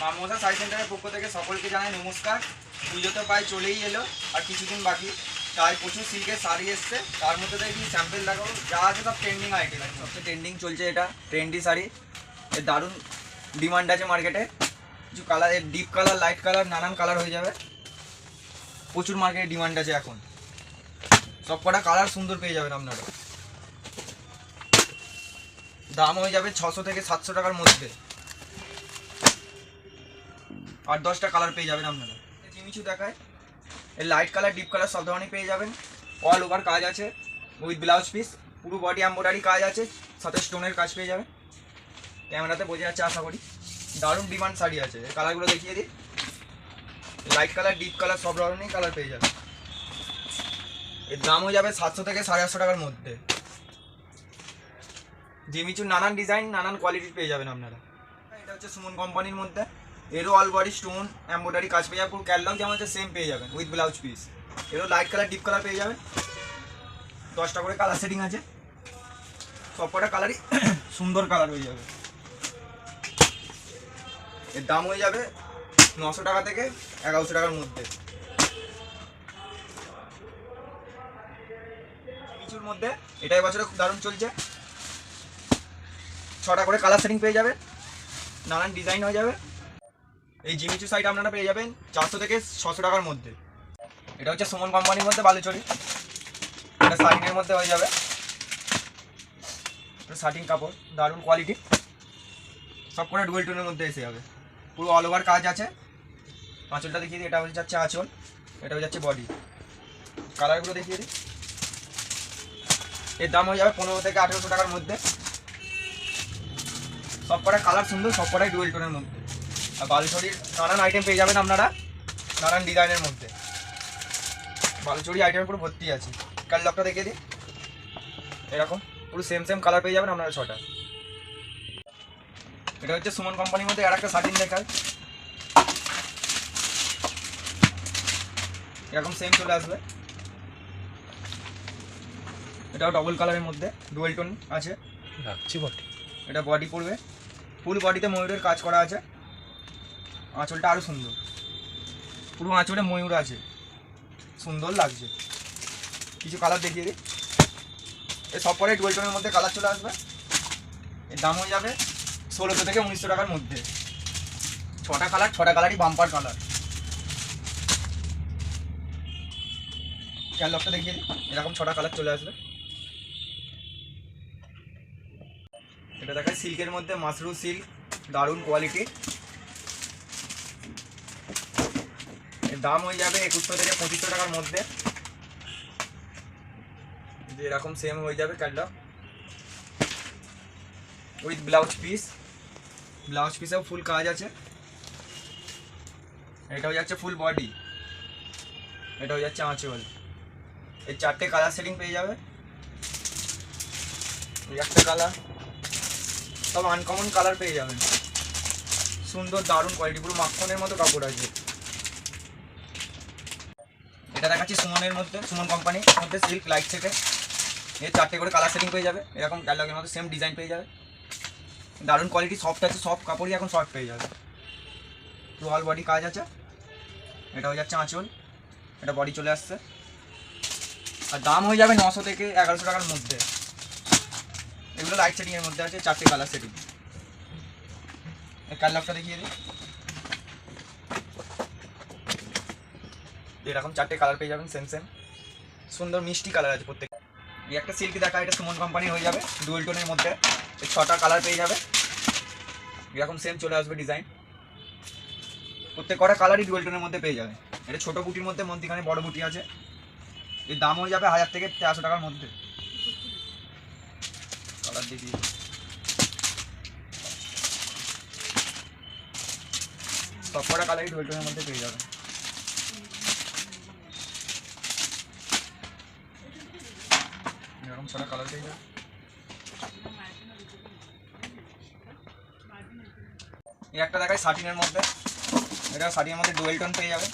মা মনসা শাড়ি সেন্টারের পক্ষ থেকে সকলকে জানাই নমস্কার। পুজো তো প্রায় চলেই এলো, আর কিছুদিন বাকি, তাই প্রচুর সিল্কের শাড়ি এসছে। তার মধ্যে থেকে কি স্যাম্পেল দেখাবো, যা আছে সব ট্রেন্ডিং আইটেম আছে। সবচেয়ে ট্রেন্ডিং চলছে এটা ট্রেন্ডি শাড়ি, এর দারুণ ডিমান্ড আছে মার্কেটে। কিছু কালার, এর ডিপ কালার, লাইট কালার, নানান কালার হয়ে যাবে। প্রচুর মার্কেটে ডিমান্ড আছে এখন, সব কটা কালার সুন্দর পেয়ে যাবেন আপনারা। দাম হয়ে যাবে 600 থেকে 700 টাকার মধ্যে, আর 10টা কালার পেয়ে যাবেন আপনারা। জিমিচু দেখায়, এর লাইট কালার, ডিপ কালার সব ধরনের পেয়ে যাবেন। অল ওভার কাজ আছে উইথ ব্লাউজ পিস, পুরো বডি এমব্রয়ডারি কাজ আছে, সাথে স্টোনের কাজ পেয়ে যাবেন। ক্যামেরাতে বোঝা যাচ্ছে আশা করি। দারুণ ডিমান্ড শাড়ি আছে, এই কালারগুলো দেখিয়ে দিই। লাইট কালার, ডিপ কালার সব ধরনেরই কালার পেয়ে যাবেন। এর দাম হয়ে যাবে 700 থেকে 850 টাকার মধ্যে। জিমিচুর নানান ডিজাইন, নানান কোয়ালিটির পেয়ে যাবেন আপনারা। এটা হচ্ছে সুমন কোম্পানির মধ্যে, এরও অল বডি স্টোন এমব্রয়ডারি কাজ পেয়ে যাবেন। পুরো ক্যাটলগ যেমন হচ্ছে সেম পেয়ে যাবেন উইথ ব্লাউজ পিস। এরও লাইট কালার, ডিপ কালার পেয়ে যাবেন। 10টা করে কালার সেটিং আছে, সব কটা কালারই সুন্দর কালার হয়ে যাবে। এর দাম হয়ে যাবে 900 টাকা থেকে 1100 টাকার মধ্যে। জিমিচুর মধ্যে এটা এবছরে খুব দারুণ চলছে, 6টা করে কালার সেটিং পেয়ে যাবে, নানান ডিজাইন হয়ে যাবে। এই জিমিচু শাড়িটা আপনারা পেয়ে যাবেন 400 থেকে 600 টাকার মধ্যে। এটা হচ্ছে সুমন কোম্পানির মধ্যে বালুচরি, এটা শাড়ির মধ্যে হয়ে যাবে। শার্টিং কাপড় দারুণ কোয়ালিটি, সব করে ডুয়েল টোনের মধ্যে এসে যাবে। পুরো অল ওভার কাজ আছে। আঁচলটা দেখিয়ে দিই, এটা হয়ে যাচ্ছে আঁচল, এটা হয়ে যাচ্ছে বডি। কালারগুলো দেখিয়ে দিই। এর দাম হয়ে যাবে 15 থেকে 1800 টাকার মধ্যে। সব কটা কালার সুন্দর, সব কটাই ডুয়েল টোনের মধ্যে। আর বালুচরির নানান আইটেম পেয়ে যাবেন আপনারা, নানান ডিজাইনের মধ্যে। বালুচরি আইটেম পুরো ভর্তি আছে। ক্যাটলগটা দেখিয়ে দিই, এরকম পুরো সেম সেম কালার পেয়ে যাবেন আপনারা 6টা। এটা হচ্ছে সুমন কোম্পানির মধ্যে আর একটা শার্টিং দেখায়, এরকম সেম চলে আসবে। এটাও ডবল কালারের মধ্যে ডুয়েল টোন আছে। এটা বডি পড়বে, ফুল বডিতে ময়ূরের কাজ করা আছে। আঁচলটা আরও সুন্দর, পুরো আঁচলে ময়ূর আছে, সুন্দর লাগছে। কিছু কালার দেখিয়ে দিই। এই সব পরে ডুয়েল টোনের মধ্যে কালার চলে আসবে। এর দাম হয়ে যাবে 1600 থেকে 1900 টাকার মধ্যে। 6টা কালার, 6টা কালারই বাম্পার কালার। ক্যাটলগটা দেখিয়ে দিই, এরকম 6টা কালার চলে আসবে। এটা দেখায় সিল্কের মধ্যে, মাশরু সিল্ক, দারুণ কোয়ালিটি। এর দাম হয়ে যাবে 2100 থেকে 2500 টাকার মধ্যে। এরকম সেম হয়ে যাবে catalogue with blouse piece. Blouse পিসেও ফুল কাজ আছে। এটা হয়ে যাচ্ছে ফুল বডি, এটা হয়ে যাচ্ছে আঁচল। এই 4টে কালার সেটিং পেয়ে যাবে। এই একটা কালার, সব আনকমন কালার পেয়ে যাবেন। সুন্দর দারুণ কোয়ালিটি, পুরো মাখনের মতো কাপড় আছে। এটা দেখাচ্ছি সুমনের মধ্যে, সুমন কোম্পানির মধ্যে সিল্ক লাইট থেকে। এর 4টে করে কালার সেটিং পেয়ে যাবে, এরকম ক্যাটলগের মধ্যে সেম ডিজাইন পেয়ে যাবে। দারুণ কোয়ালিটি, সফট আছে, সব কাপড়ই এখন সফট পেয়ে যাবে। পুরো অল বডি কাজ আছে। এটা হয়ে যাচ্ছে আঁচল, এটা বডি চলে আসছে। আর দাম হয়ে যাবে 900 থেকে 1100 টাকার মধ্যে। এগুলো লাইট সেটিংয়ের মধ্যে আছে, 4টে কালার সেটিং। এই ক্যাটলগটা দেখিয়ে দিই, এরকম 4টে কালার পেয়ে যাবেন সেম সেম, সুন্দর মিষ্টি কালার আছে প্রত্যেক। এই একটা সিল্ক দেখা, এটা সুমন কোম্পানি হয়ে যাবে ডুয়েল টোনের মধ্যে। এই 6টা কালার পেয়ে যাবে, এরকম সেম চলে আসবে ডিজাইন। প্রত্যেক কটা কালারই ডুয়েল টোনের মধ্যে পেয়ে যাবে। এটা ছোটো বুটির মধ্যে, মধ্যিখানে বড় বুটি আছে। এর দাম হয়ে যাবে 1000 থেকে 1300 টাকার মধ্যে। কালার দেখিয়ে সব কটা কালারই ডুয়েল টোনের মধ্যে পেয়ে যাবে। এরকম 6টা কালার পেয়ে যাবে। এই একটা দেখায় শার্টিনের মধ্যে, এটা শাড়ির মধ্যে ডুয়েল টোন পেয়ে যাবে,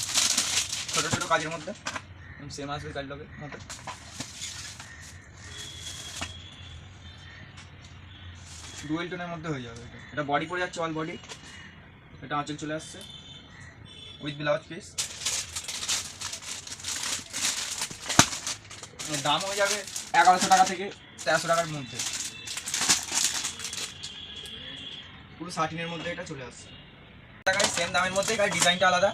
ছোটো ছোটো কাজের মধ্যে সেম আসবে ক্যাটলগের মধ্যে। ডুয়েল টোনের মধ্যে হয়ে যাবে। এটা বডি পড়ে যাচ্ছে অল বডি, এটা আঁচল চলে আসছে উইথ ব্লাউজ পিস। দাম হয়ে যাবে 1100 টাকা থেকে 1300 টাকার মধ্যে, পুরো সাটিনের মধ্যে এটা চলে আসছে। টাকায় সেম দামের মধ্যে গায়ে ডিজাইনটা আলাদা।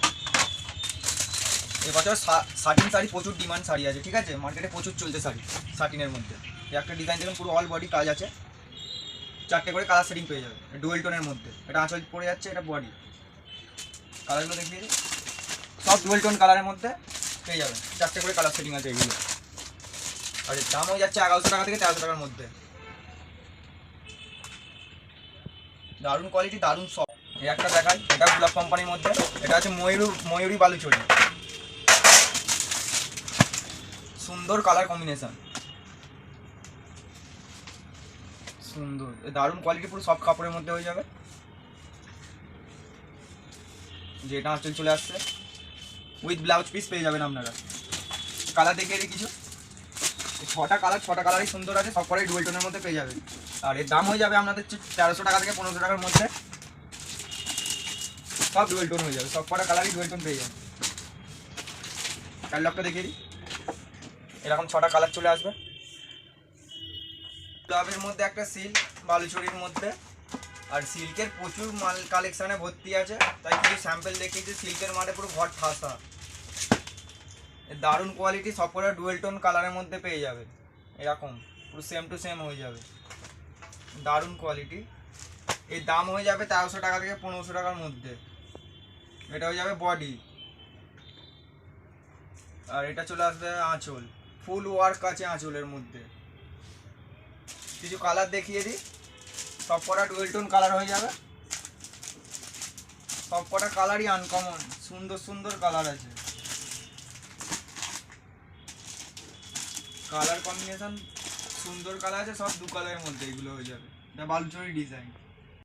এবছর সাটিন শাড়ি প্রচুর ডিমান্ড শাড়ি আছে, ঠিক আছে, মার্কেটে প্রচুর চলছে শাড়ি সাটিনের মধ্যে। একটা ডিজাইন দেখুন পুরো অল বডি কাজ আছে, 4টে করে কালার সেটিং পেয়ে যাবে ডুয়েল টোনের মধ্যে। এটা আঁচল পড়ে যাচ্ছে, এটা বডি। কালারগুলো দেখিয়ে দিই, সব ডুয়েল টোন কালারের মধ্যে পেয়ে যাবেন, 4টে করে কালার সেটিং আছে এগুলো। আর এর দাম হয়ে যাচ্ছে 1100 টাকা থেকে 1300 টাকার মধ্যে। দারুণ কোয়ালিটি, দারুণ সব। এই একটা দেখাই, এটা গোলাপ কোম্পানির মধ্যে, এটা আছে ময়ূরী বালুচরি। সুন্দর কালার কম্বিনেশন, সুন্দর, দারুণ কোয়ালিটি, পুরো সব কাপড়ের মধ্যে হয়ে যাবে। যেটা আঁচল চলে আসছে উইথ ব্লাউজ পিস পেয়ে যাবেন আপনারা। কালার দেখিয়ে দিই কিছু, 6টা কালারই সুন্দর আছে, সব কটাই ডুয়েল টোনের মধ্যে পেয়ে যাবেন। আর এর দাম হয়ে যাবে আপনাদের 1300 টাকা থেকে 1500 টাকার মধ্যে। সব ডুয়েল টোন হয়ে যাবে, সব কটা কালারই ডুয়েল টোন পেয়ে যাবে। ক্যাটালগটা দেখিয়ে দিই, এরকম 6টা কালার চলে আসবে। ক্লাবের মধ্যে একটা সিল্ক বালুচরির মধ্যে, আর সিল্কের প্রচুর মাল কালেকশানে ভর্তি আছে, তাই কিছু স্যাম্পল দেখিয়েছি। সিল্কের মালে পুরো ঘর ঠাসা, দারুণ কোয়ালিটি, সব কটা ডুয়েল টোন কালারের মধ্যে পেয়ে যাবে। এরকম পুরো সেম টু সেম হয়ে যাবে, দারুণ কোয়ালিটি। এর দাম হয়ে যাবে 1300 টাকা থেকে 1500 টাকার মধ্যে। এটা হয়ে যাবে বডি, আর এটা চলে আসবে আঁচল, ফুল ওয়ার্ক আছে আঁচলের মধ্যে। কিছু কালার দেখিয়ে দিই, সব কটা ডুয়েল টোন কালার হয়ে যাবে, সব কটা কালারই আনকমন, সুন্দর সুন্দর কালার আছে। কালার কম্বিনেশন সুন্দর কালার আছে, সব 2 কালারের মধ্যে এগুলো হয়ে যাবে। এটা বালুচরি ডিজাইন।